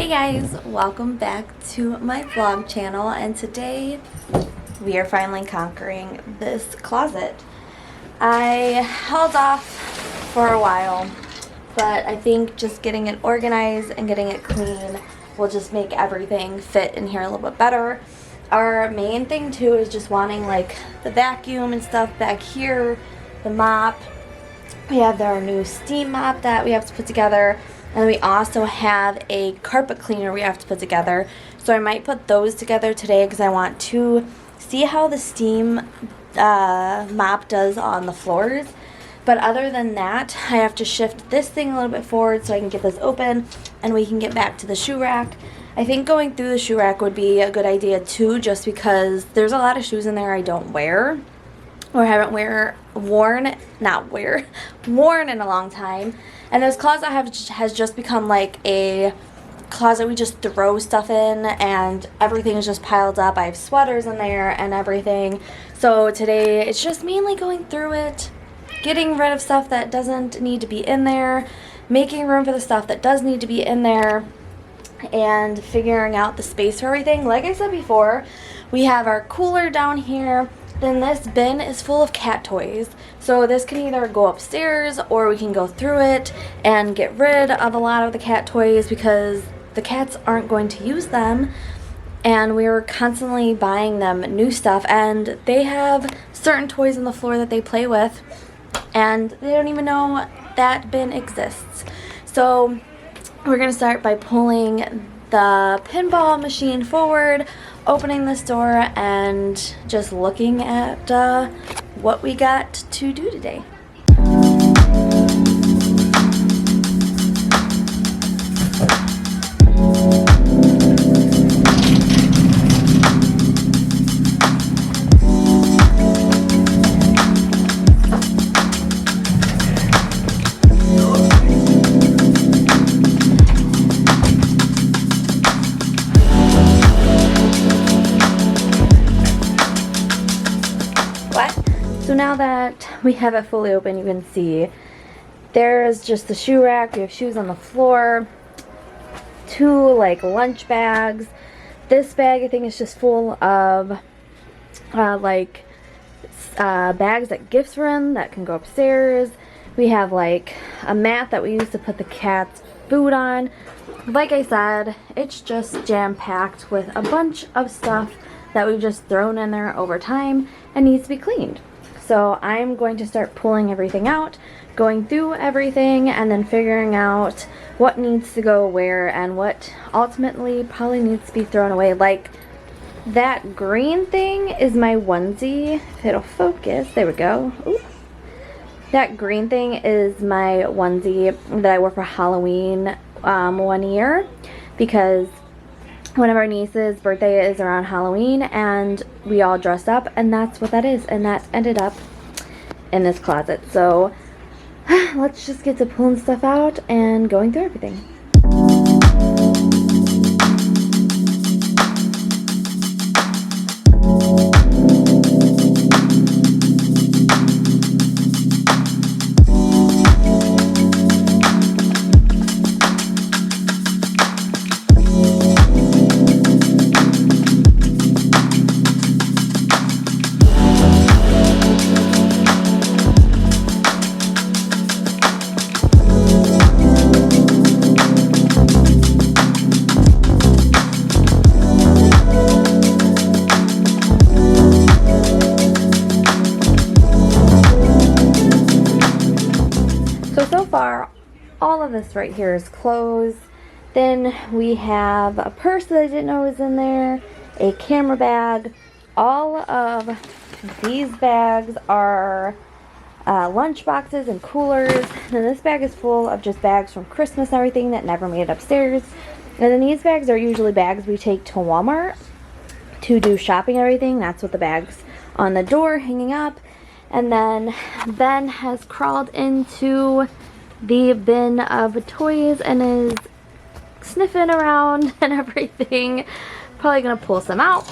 Hey guys, welcome back to my vlog channel, and today we are finally conquering this closet. I held off for a while, but I think just getting it organized and getting it clean will just make everything fit in here a little bit better. Our main thing too is just wanting like the vacuum and stuff back here, the mop. We have our new steam mop that we have to put together. And we also have a carpet cleaner we have to put together. So I might put those together today because I want to see how the steam mop does on the floors. But other than that, I have to shift this thing a little bit forward so I can get this open and we can get back to the shoe rack. I think going through the shoe rack would be a good idea too, just because there's a lot of shoes in there I don't wear or haven't worn in a long time. And this closet has just become like a closet we just throw stuff in, and everything is just piled up. I have sweaters in there and everything. So today it's just mainly going through it, getting rid of stuff that doesn't need to be in there, making room for the stuff that does need to be in there, and figuring out the space for everything. Like I said before, we have our cooler down here. Then this bin is full of cat toys. So this can either go upstairs or we can go through it and get rid of a lot of the cat toys because the cats aren't going to use them. And we were constantly buying them new stuff, and they have certain toys on the floor that they play with and they don't even know that bin exists. So we're gonna start by pulling the pinball machine forward, opening this door, and just looking at what we got to do today. So now that we have it fully open, you can see there's just the shoe rack. We have shoes on the floor, two like lunch bags. This bag I think is just full of bags that gifts were in that can go upstairs. We have like a mat that we use to put the cat's food on. Like I said, it's just jam-packed with a bunch of stuff that we've just thrown in there over time and needs to be cleaned. So I'm going to start pulling everything out, going through everything, and then figuring out what needs to go where and what ultimately probably needs to be thrown away. Like that green thing is my onesie. If it'll focus, there we go. Ooh. That green thing is my onesie that I wore for Halloween one year, because one of our nieces' birthday is around Halloween and we all dressed up, and that's what that is, and that ended up in this closet. So let's just get to pulling stuff out and going through everything. So far, all of this right here is clothes. Then we have a purse that I didn't know was in there, a camera bag. All of these bags are lunch boxes and coolers. And then this bag is full of just bags from Christmas and everything that never made it upstairs. And then these bags are usually bags we take to Walmart to do shopping and everything. That's what the bag's on the door hanging up. And then Ben has crawled into the bin of toys and is sniffing around and everything. Probably gonna pull some out.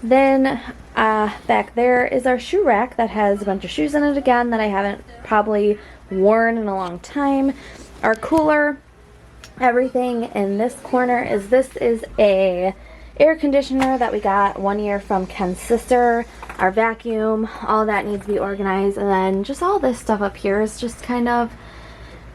Then back there is our shoe rack that has a bunch of shoes in it again that I haven't probably worn in a long time. Our cooler Everything in this corner is, this is a air conditioner that we got 1 year from Ken's sister. Our vacuum, all that needs to be organized. And then just all this stuff up here is just kind of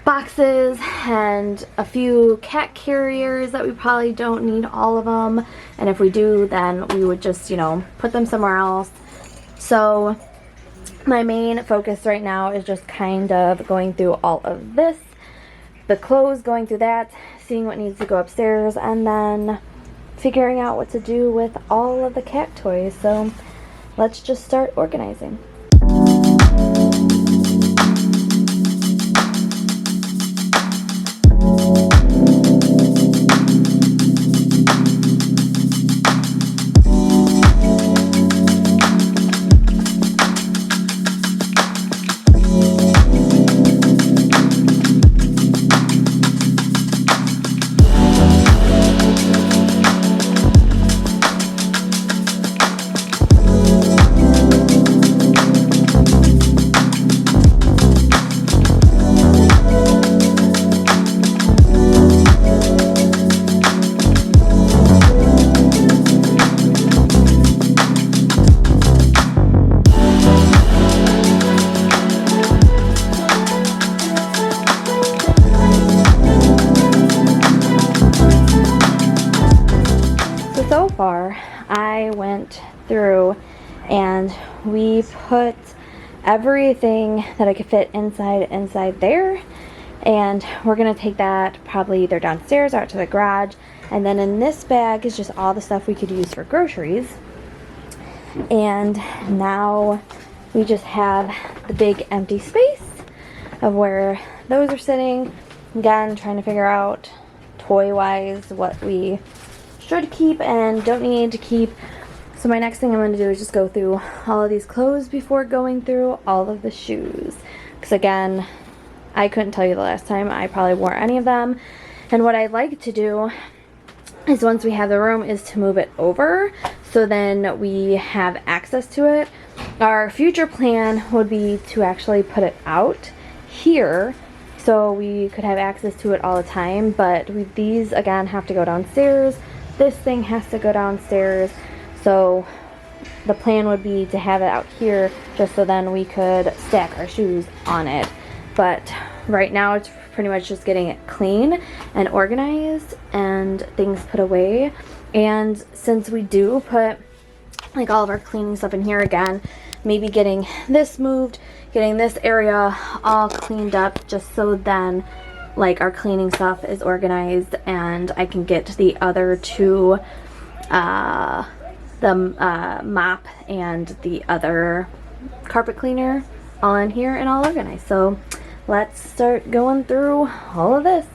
boxes and a few cat carriers that we probably don't need all of them. And if we do, then we would just, you know, put them somewhere else. So my main focus right now is just kind of going through all of this, the clothes, going through that, seeing what needs to go upstairs, and then figuring out what to do with all of the cat toys. So let's just start organizing. So far, I went through and we put everything that I could fit inside there, and we're gonna take that probably either downstairs or out to the garage. And then in this bag is just all the stuff we could use for groceries. And now we just have the big empty space of where those are sitting. Again, trying to figure out toy wise what we should keep and don't need to keep. So my next thing I'm going to do is just go through all of these clothes before going through all of the shoes, because again, I couldn't tell you the last time I probably wore any of them. And what I'd like to do is, once we have the room, is to move it over so then we have access to it. Our future plan would be to actually put it out here so we could have access to it all the time, but these again have to go downstairs. This thing has to go downstairs, so the plan would be to have it out here just so then we could stack our shoes on it. But right now it's pretty much just getting it clean and organized and things put away. And since we do put like all of our cleaning stuff in here again, maybe getting this moved, getting this area all cleaned up just so then like our cleaning stuff is organized and I can get the other two, the mop and the other carpet cleaner all in here and all organized. So let's start going through all of this.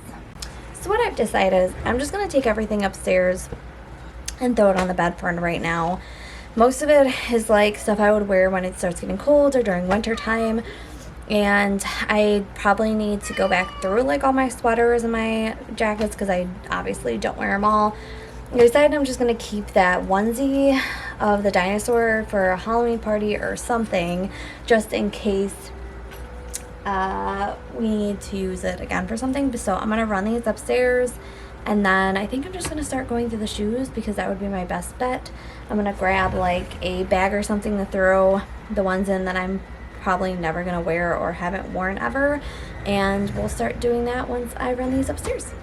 So what I've decided is I'm just going to take everything upstairs and throw it on the bed for right now. Most of it is like stuff I would wear when it starts getting cold or during winter time. And I probably need to go back through like all my sweaters and my jackets because I obviously don't wear them all. I decided I'm just going to keep that onesie of the dinosaur for a Halloween party or something, just in case we need to use it again for something. So I'm going to run these upstairs, and then I think I'm just going to start going through the shoes because that would be my best bet. I'm going to grab like a bag or something to throw the ones in that I'm probably never gonna wear or haven't worn ever, and we'll start doing that once I run these upstairs.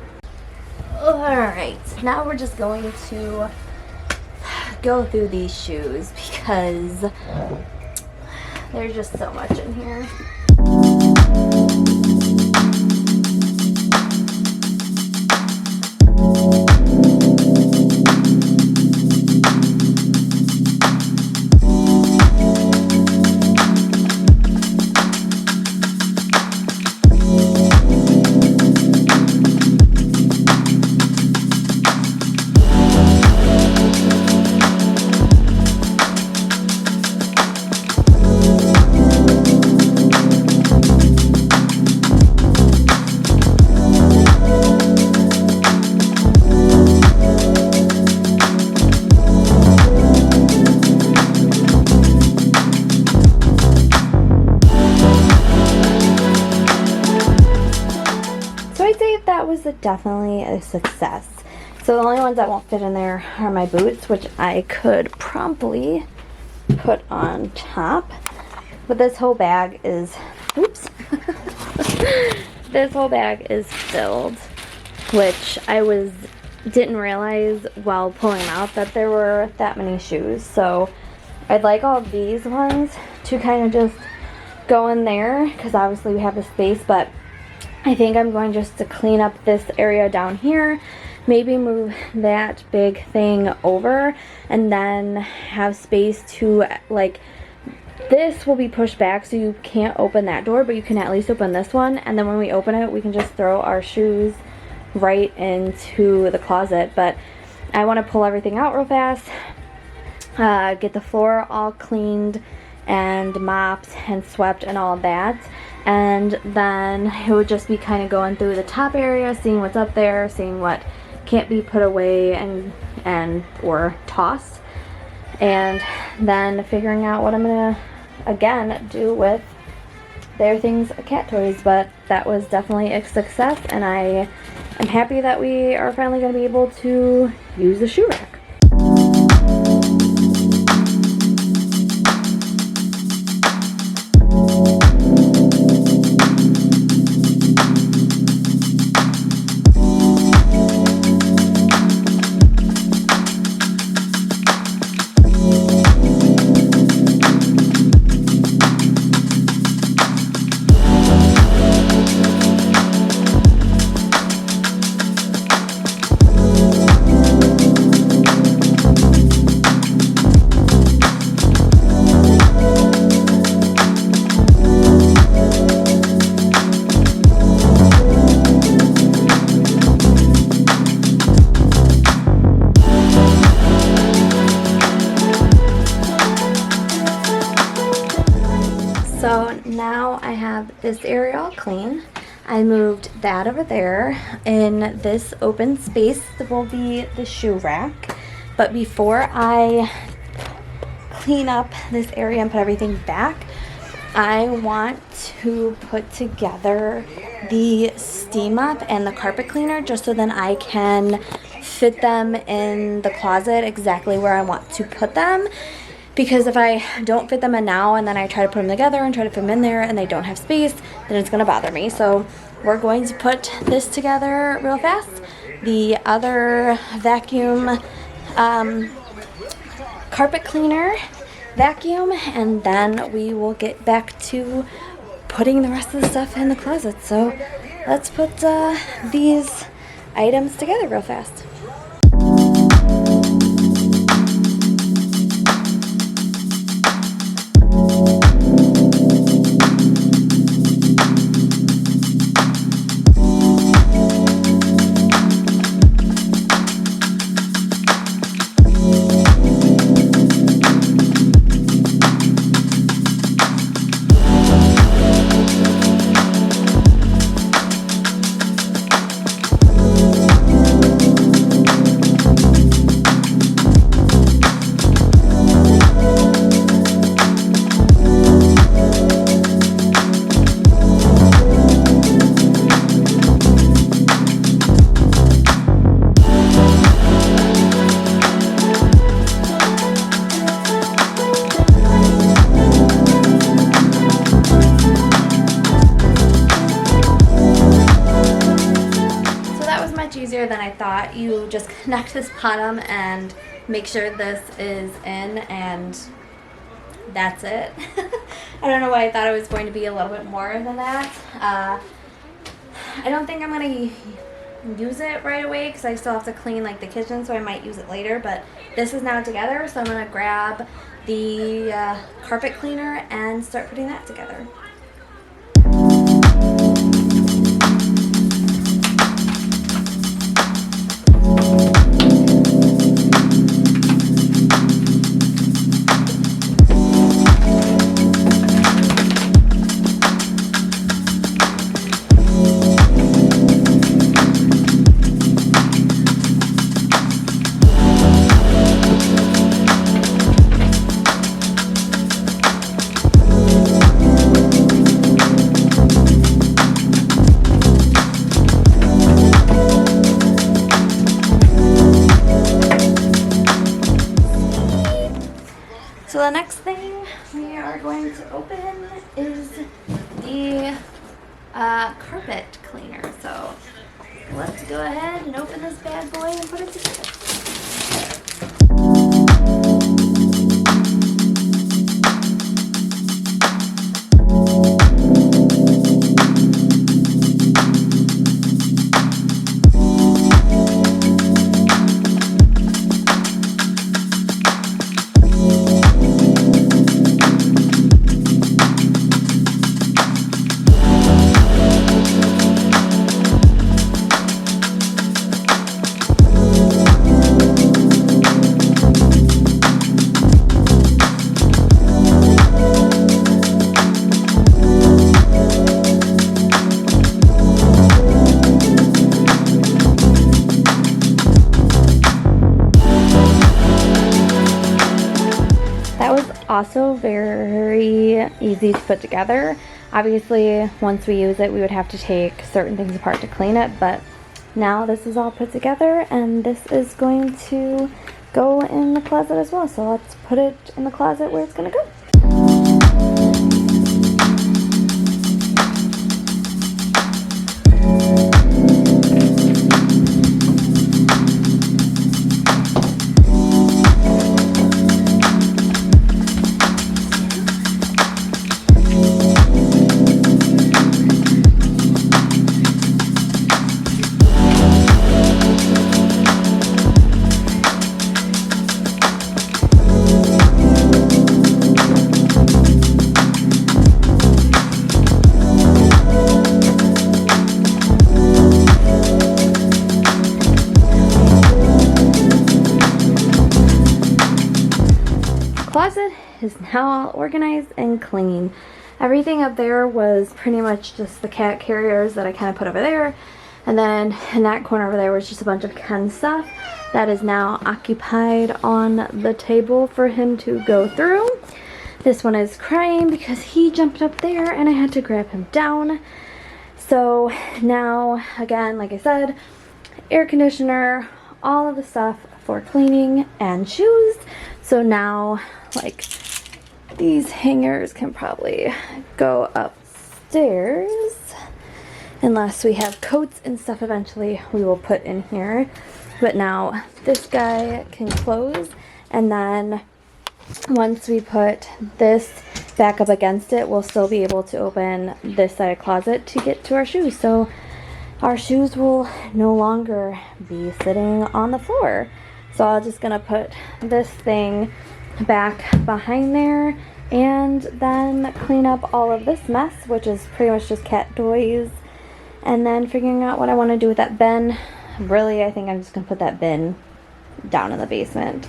Alright, now we're just going to go through these shoes because there's just so much in here. definitely a success. So the only ones that won't fit in there are my boots, which I could promptly put on top. But this whole bag is, oops, this whole bag is filled, which I didn't realize while pulling out that there were that many shoes. So I'd like all of these ones to kind of just go in there because obviously we have the space, but I think I'm going just to clean up this area down here, maybe move that big thing over, and then have space to, like, this will be pushed back so you can't open that door, but you can at least open this one, and then when we open it we can just throw our shoes right into the closet. But I want to pull everything out real fast, get the floor all cleaned and mopped and swept and all of that, and then it would just be kind of going through the top area, seeing what's up there, seeing what can't be put away and or tossed, and then figuring out what I'm gonna again do with their things, cat toys. But that was definitely a success, and I am happy that we are finally going to be able to use the shoe rack. So now I have this area all clean. I moved that over there. In this open space will be the shoe rack. But before I clean up this area and put everything back, I want to put together the steam mop and the carpet cleaner just so then I can fit them in the closet exactly where I want to put them. Because if I don't fit them in now and then I try to put them together and try to fit them in there and they don't have space, then it's going to bother me. So we're going to put this together real fast. The other vacuum carpet cleaner vacuum, and then we will get back to putting the rest of the stuff in the closet. So let's put these items together real fast. Easier than I thought. You just connect this bottom and make sure this is in, and that's it. I don't know why I thought it was going to be a little bit more than that. I don't think I'm going to use it right away because I still have to clean like the kitchen, so I might use it later, but this is now together, so I'm going to grab the carpet cleaner and start putting that together. the next thing we are going to open is the carpet cleaner. So let's go ahead and open this bad boy and put it together. Also very easy to put together. Obviously, once we use it, we would have to take certain things apart to clean it, but now this is all put together and this is going to go in the closet as well. So let's put it in the closet where it's going to go. Closet is now all organized and clean. Everything up there was pretty much just the cat carriers that I kind of put over there, and then in that corner over there was just a bunch of Ken stuff that is now occupied on the table for him to go through. This one is crying because he jumped up there and I had to grab him down. So now, again, like I said, air conditioner, all of the stuff for cleaning and shoes. So now, like, these hangers can probably go upstairs. Unless we have coats and stuff eventually we will put in here. But now this guy can close, and then once we put this back up against it, we'll still be able to open this side of closet to get to our shoes. So our shoes will no longer be sitting on the floor. So I'm just gonna put this thing back behind there and then clean up all of this mess, which is pretty much just cat toys, and then figuring out what I want to do with that bin. Really, I think I'm just gonna put that bin down in the basement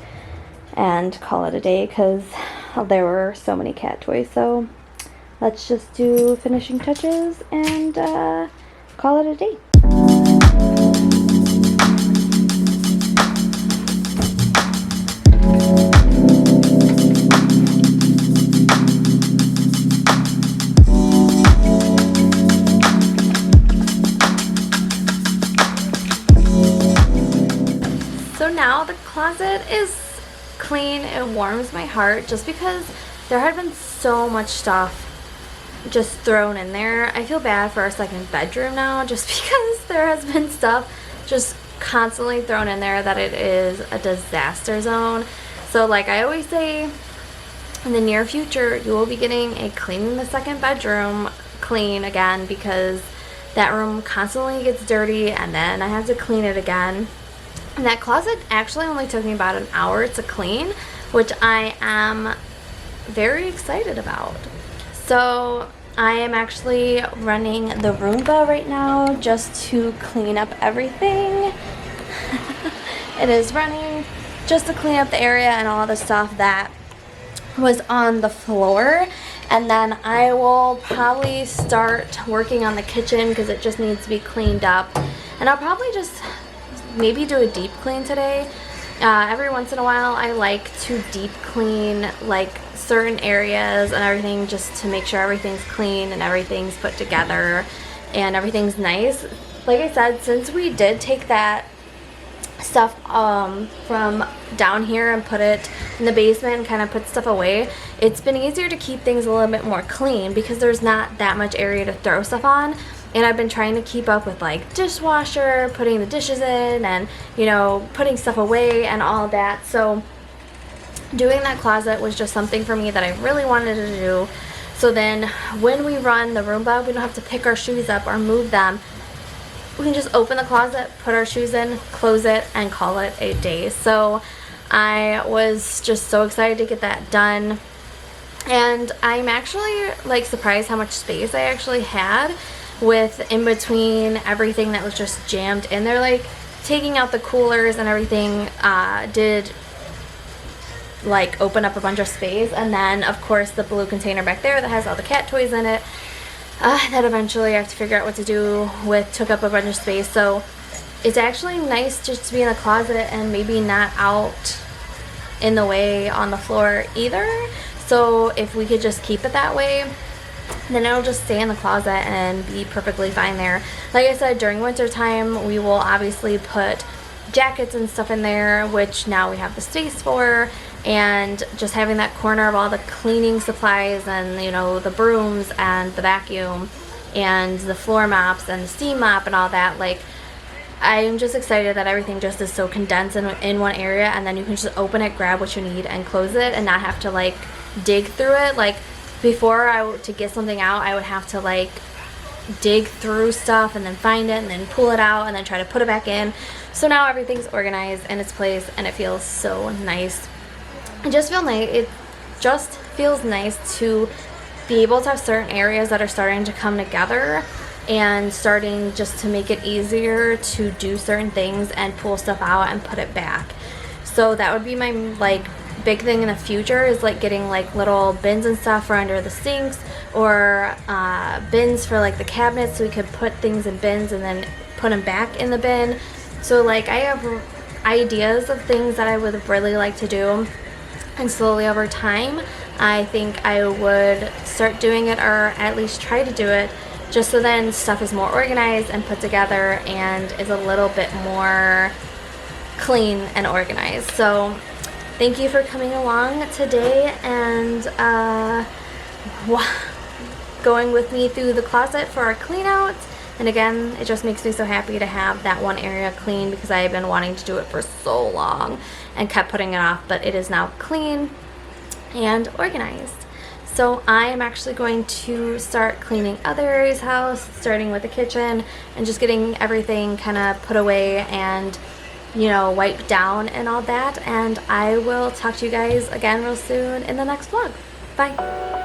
and call it a day because there were so many cat toys. So let's just do finishing touches and call it a day. So now the closet is clean. It warms my heart just because there had been so much stuff just thrown in there. I feel bad for our second bedroom now just because there has been stuff just constantly thrown in there that it is a disaster zone. So like I always say, in the near future you will be getting a cleaning the second bedroom clean again, because that room constantly gets dirty and then I have to clean it again. And that closet actually only took me about an hour to clean, which I am very excited about. So I am actually running the Roomba right now just to clean up everything. It is running just to clean up the area and all the stuff that was on the floor. And then I will probably start working on the kitchen because it just needs to be cleaned up. And I'll probably just maybe do a deep clean today. Every once in a while I like to deep clean like certain areas and everything, just to make sure everything's clean and everything's put together and everything's nice. Like I said, since we did take that stuff from down here and put it in the basement and kind of put stuff away, it's been easier to keep things a little bit more clean because there's not that much area to throw stuff on. And I've been trying to keep up with like dishwasher, putting the dishes in, and you know, putting stuff away and all of that. So doing that closet was just something for me that I really wanted to do. So then when we run the Roomba, we don't have to pick our shoes up or move them. We can just open the closet, put our shoes in, close it, and call it a day. So I was just so excited to get that done. And I'm actually like surprised how much space I actually had with in between everything that was just jammed in there. Like taking out the coolers and everything did like open up a bunch of space. And then of course the blue container back there that has all the cat toys in it, that eventually I have to figure out what to do with, took up a bunch of space. So it's actually nice just to be in the closet and maybe not out in the way on the floor either. So if we could just keep it that way, then it'll just stay in the closet and be perfectly fine there. Like I said, during winter time we will obviously put jackets and stuff in there, which now we have the space for, and just having that corner of all the cleaning supplies and, you know, the brooms and the vacuum and the floor mops and the steam mop and all that. Like, I'm just excited that everything just is so condensed in one area, and then you can just open it, grab what you need, and close it, and not have to like dig through it. Like before, to get something out, I would have to like dig through stuff and then find it and then pull it out and then try to put it back in. So now everything's organized in its place, and it feels so nice. It just feels nice to be able to have certain areas that are starting to come together and starting just to make it easier to do certain things and pull stuff out and put it back. So that would be my like big thing in the future, is like getting like little bins and stuff for under the sinks, or bins for like the cabinets so we could put things in bins and then put them back in the bin. So like I have ideas of things that I would really like to do, and slowly over time I think I would start doing it, or at least try to do it, just so then stuff is more organized and put together and is a little bit more clean and organized. So thank you for coming along today and going with me through the closet for our clean out. And again, it just makes me so happy to have that one area clean, because I have been wanting to do it for so long and kept putting it off, but it is now clean and organized. So I am actually going to start cleaning other areas of the house, starting with the kitchen and just getting everything kind of put away and, you know, wiped down and all that. And I will talk to you guys again real soon in the next vlog. Bye.